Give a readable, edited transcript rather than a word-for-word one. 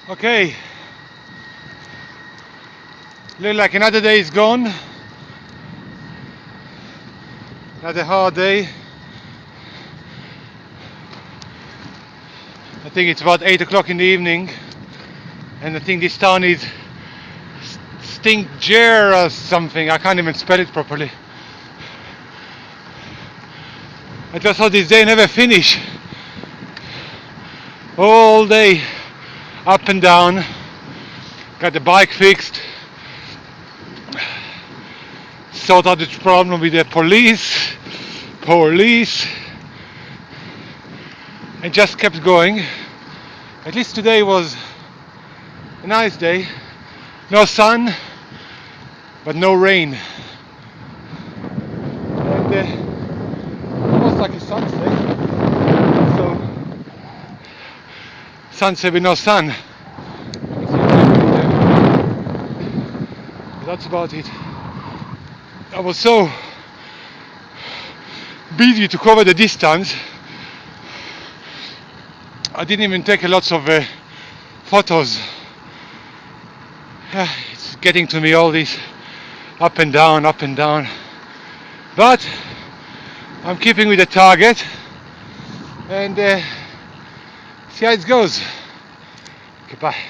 Okay, look like another day is gone. Another hard day. I think it's about 8 o'clock in the evening, and I think this town is Stinkjer or something. I can't even spell it properly. I just thought this day never finish. All day, up and down. Got the bike fixed. Sort out the problem with the police, and just kept going. At least today was a nice day. No sun, but no rain. And almost like a sunset. So, sunset with no sun. That's about it. I was so busy to cover the distance. I didn't even take lots of photos. It's getting to me, all this up and down, up and down. But I'm keeping with the target and see how it goes. Goodbye.